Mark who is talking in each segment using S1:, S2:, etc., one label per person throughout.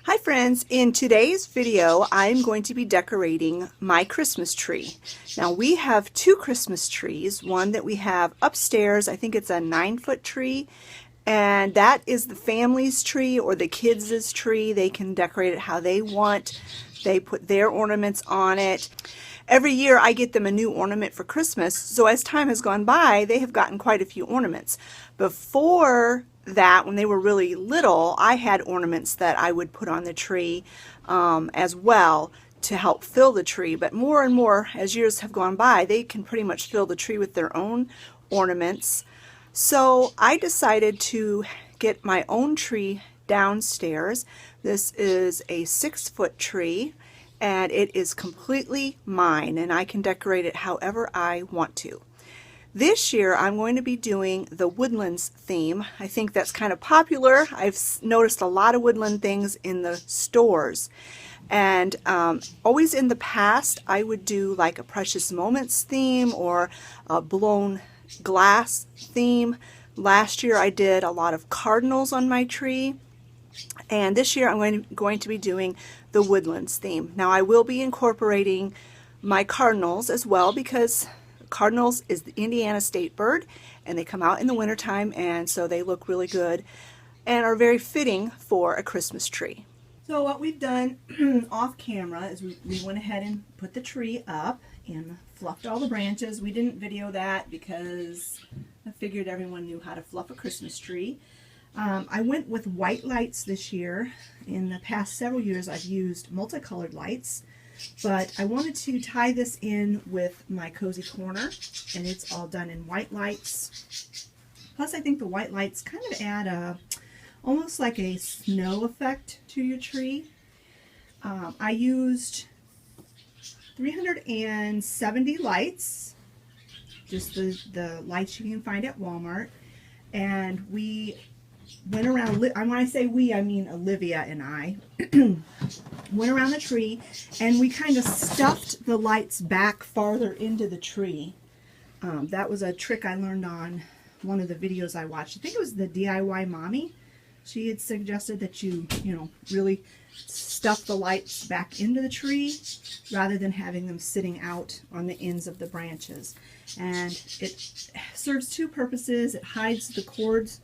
S1: Hi friends, in today's video I'm going to be decorating my Christmas tree. Now we have two Christmas trees, one that we have upstairs, I think it's a 9-foot tree, and that is the family's tree or the kids' tree. They can decorate it how they want. They put their ornaments on it. Every year I get them a new ornament for Christmas, so as time has gone by they have gotten quite a few ornaments. Before that, when they were really little, I had ornaments that I would put on the tree as well to help fill the tree, but more and more as years have gone by they can pretty much fill the tree with their own ornaments. So I decided to get my own tree downstairs. This is a 6-foot tree and it is completely mine and I can decorate it however I want to. This year I'm going to be doing the Woodlands theme. I think that's kind of popular. I've noticed a lot of woodland things in the stores, and always in the past I would do like a Precious Moments theme or a blown glass theme. Last year I did a lot of cardinals on my tree, and this year I'm going to be doing the Woodlands theme. Now I will be incorporating my cardinals as well, because cardinals is the Indiana state bird and they come out in the wintertime, and so they look really good and are very fitting for a Christmas tree. So what we've done off camera is we went ahead and put the tree up and fluffed all the branches. We didn't video that because I figured everyone knew how to fluff a Christmas tree. I went with white lights this year. In the past several years I've used multicolored lights, but I wanted to tie this in with my cozy corner, and it's all done in white lights. Plus I think the white lights kind of add almost like a snow effect to your tree. I used 370 lights, just the lights you can find at Walmart, and we went around, when I say we, I mean Olivia and I, went around the tree and we kind of stuffed the lights back farther into the tree. That was a trick I learned on one of the videos I watched. I think it was the DIY Mommy. She had suggested that you really stuff the lights back into the tree rather than having them sitting out on the ends of the branches. And it serves two purposes. It hides the cords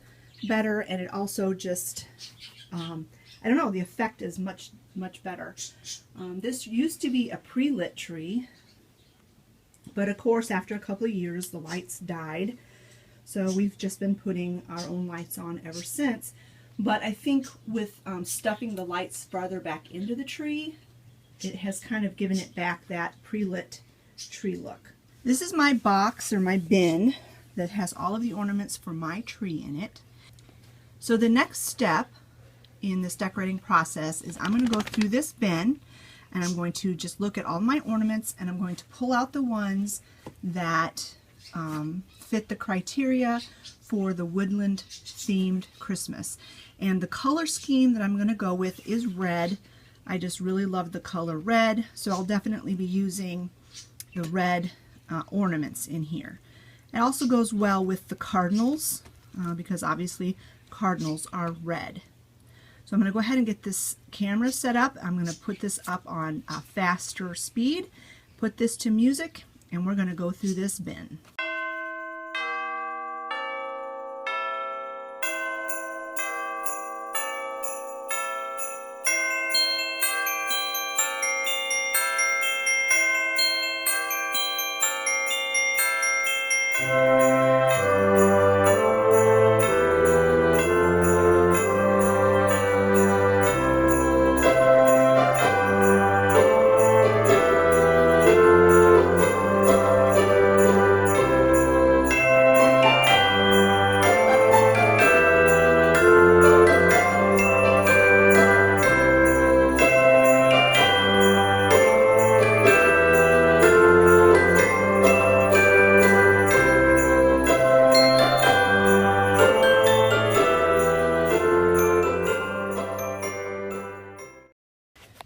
S1: better, and it also just I don't know, the effect is much better. This used to be a pre-lit tree, but of course after a couple of years the lights died, so we've just been putting our own lights on ever since. But I think with stuffing the lights farther back into the tree, it has kind of given it back that pre-lit tree look. This is my box or my bin that has all of the ornaments for my tree in it. So the next step in this decorating process is I'm going to go through this bin and I'm going to just look at all my ornaments, and I'm going to pull out the ones that fit the criteria for the woodland themed Christmas. And the color scheme that I'm going to go with is red. I just really love the color red, so I'll definitely be using the red ornaments in here. It also goes well with the cardinals because obviously cardinals are red. So I'm going to go ahead and get this camera set up. I'm going to put this up on a faster speed, put this to music, and we're going to go through this bin.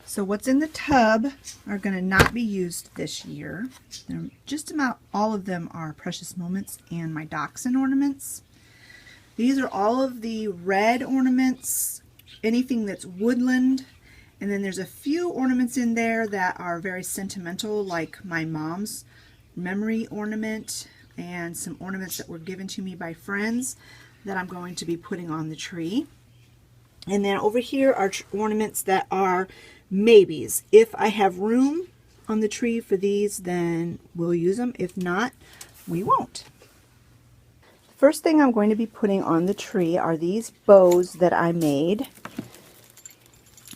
S1: So what's in the tub are going to not be used this year. Just about all of them are Precious Moments and my dachshund ornaments. These are all of the red ornaments, anything that's woodland. And then there's a few ornaments in there that are very sentimental, like my mom's memory ornament and some ornaments that were given to me by friends that I'm going to be putting on the tree. And then over here are ornaments that are maybes. If I have room on the tree for these, then we'll use them. If not, we won't. The first thing I'm going to be putting on the tree are these bows that I made.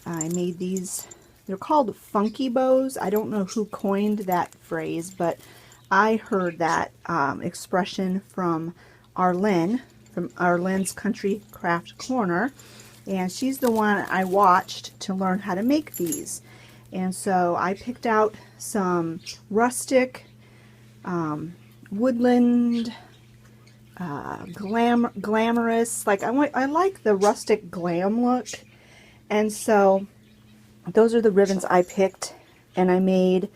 S1: I made these, they're called funky bows. I don't know who coined that phrase, but I heard that expression from Arlene's Country Craft Corner, and she's the one I watched to learn how to make these. And so I picked out some rustic, woodland, glamorous, like I like the rustic glam look. And so those are the ribbons I picked, and I made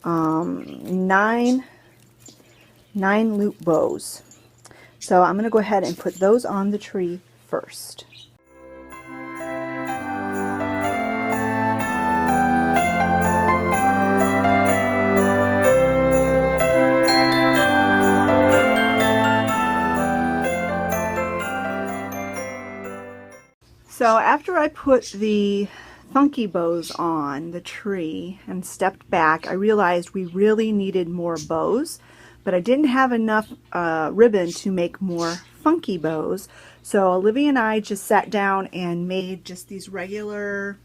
S1: 9 loop bows. So I'm going to go ahead and put those on the tree first. So after I put the funky bows on the tree and stepped back, I realized we really needed more bows, but I didn't have enough ribbon to make more funky bows. So Olivia and I just sat down and made just these regular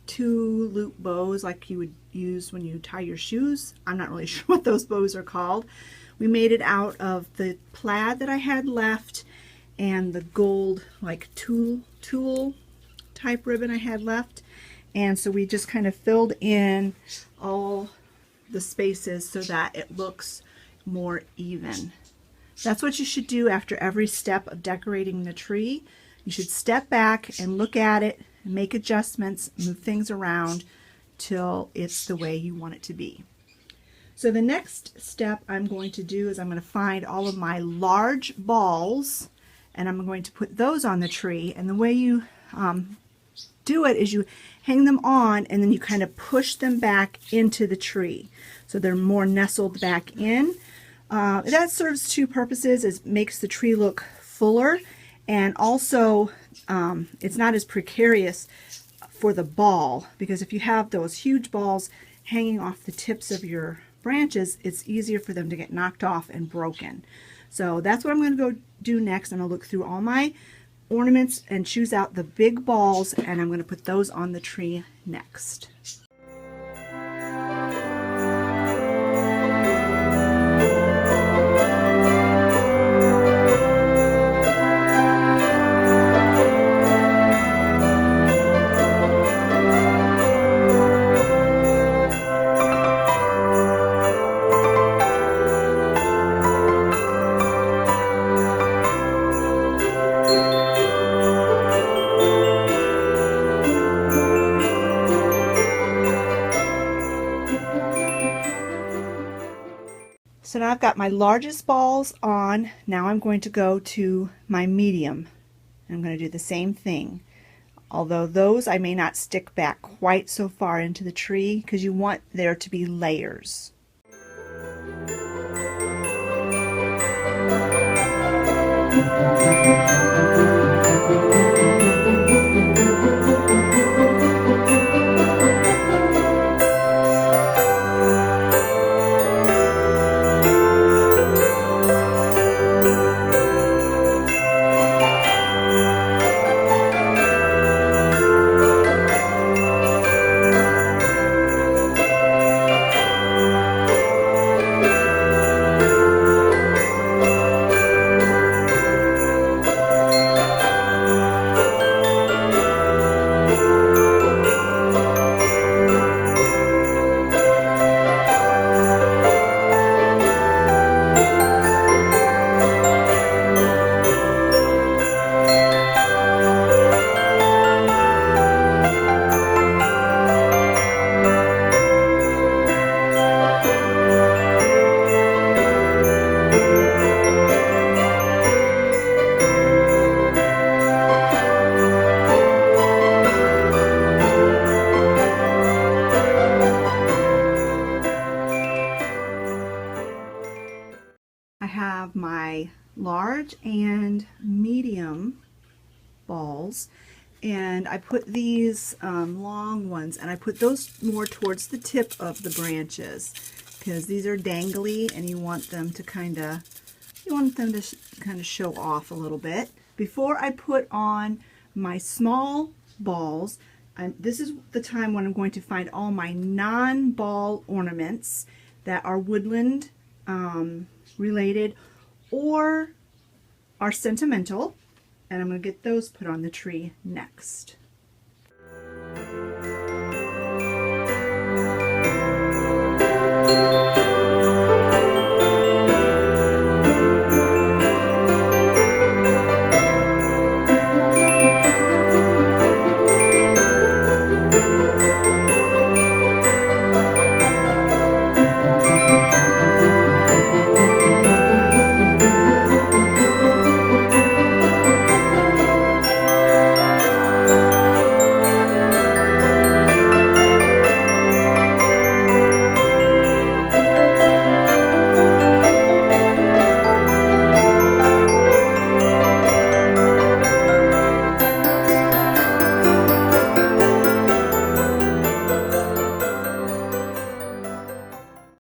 S1: 2 loop bows like you would use when you tie your shoes. I'm not really sure what those bows are called. We made it out of the plaid that I had left and the gold like tulle type ribbon I had left, and so we just kind of filled in all the spaces so that it looks more even. That's what you should do after every step of decorating the tree. You should step back and look at it, make adjustments, move things around till it's the way you want it to be. So the next step I'm going to do is I'm going to find all of my large balls, and I'm going to put those on the tree. And the way you do it is you hang them on and then you kind of push them back into the tree so they're more nestled back in. That serves 2 purposes. It makes the tree look fuller, and also it's not as precarious for the ball, because if you have those huge balls hanging off the tips of your branches, it's easier for them to get knocked off and broken. So that's what I'm going to go do next. I'm going to look through all my ornaments and choose out the big balls, and I'm going to put those on the tree next. So now I've got my largest balls on. Now I'm going to go to my medium. I'm going to do the same thing. Although those I may not stick back quite so far into the tree because you want there to be layers. my large and medium balls, and I put these long ones, and I put those more towards the tip of the branches because these are dangly and you want them to kind of show off a little bit. Before I put on my small balls, this is the time when I'm going to find all my non-ball ornaments that are woodland related or are sentimental, and I'm going to get those put on the tree next.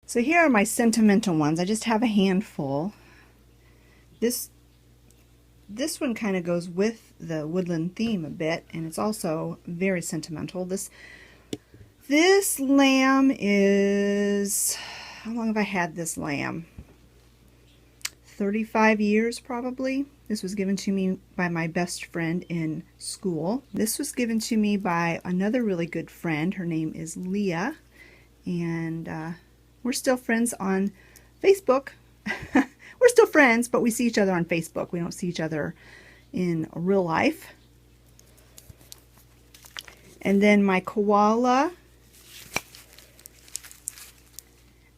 S1: So here are my sentimental ones. I just have a handful. This one kind of goes with the woodland theme a bit, and it's also very sentimental. This lamb is, how long have I had this lamb? 35 years probably. This was given to me by my best friend in school. This was given to me by another really good friend. Her name is Leah, and we're still friends on Facebook. We're still friends, but we see each other on Facebook. We don't see each other in real life. And then my koala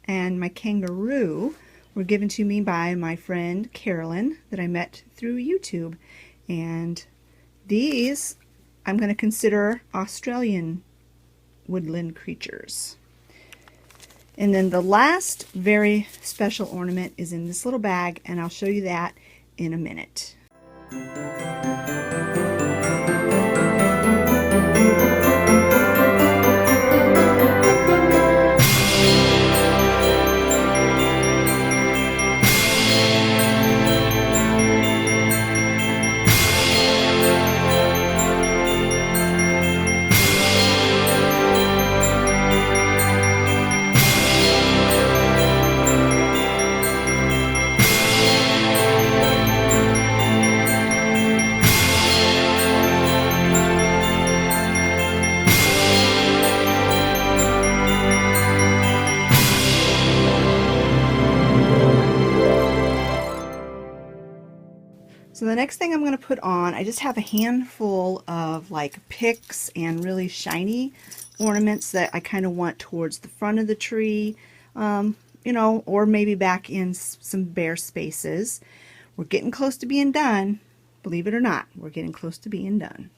S1: and my kangaroo were given to me by my friend Carolyn that I met through YouTube. And these I'm going to consider Australian woodland creatures. And then the last very special ornament is in this little bag, and I'll show you that in a minute. So the next thing I'm going to put on, I just have a handful of like picks and really shiny ornaments that I kind of want towards the front of the tree, you know, or maybe back in some bare spaces. We're getting close to being done. Believe it or not, we're getting close to being done.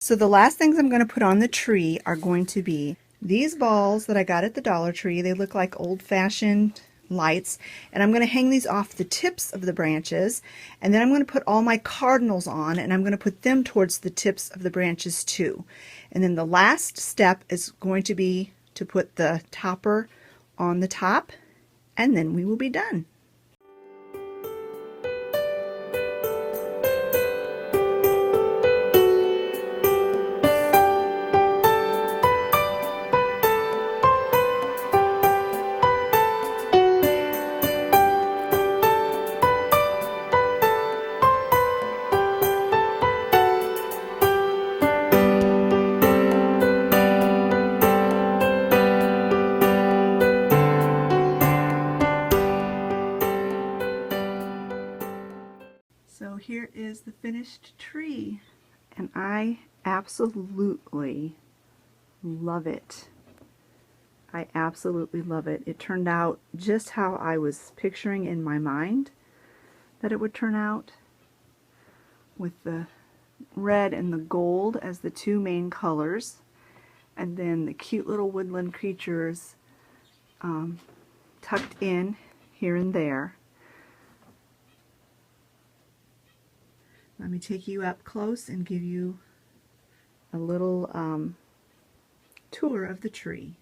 S1: So the last things I'm going to put on the tree are going to be these balls that I got at the Dollar Tree. They look like old-fashioned lights, and I'm going to hang these off the tips of the branches, and then I'm going to put all my cardinals on, and I'm going to put them towards the tips of the branches too. And then the last step is going to be to put the topper on the top, and then we will be done. So here is the finished tree, and I absolutely love it. I absolutely love it. It turned out just how I was picturing in my mind that it would turn out, with the red and the gold as the two main colors, and then the cute little woodland creatures tucked in here and there. Let me take you up close and give you a little tour of the tree.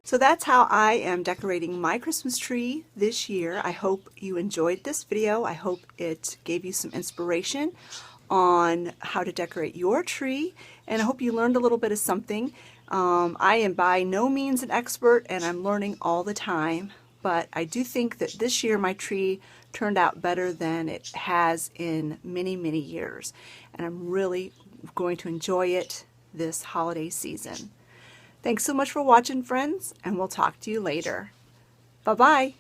S1: So that's how I am decorating my Christmas tree this year. I hope you enjoyed this video. I hope it gave you some inspiration on how to decorate your tree, and I hope you learned a little bit of something. I am by no means an expert, and I'm learning all the time, but I do think that this year my tree turned out better than it has in many, many years. And I'm really going to enjoy it this holiday season. Thanks so much for watching, friends, and we'll talk to you later. Bye-bye.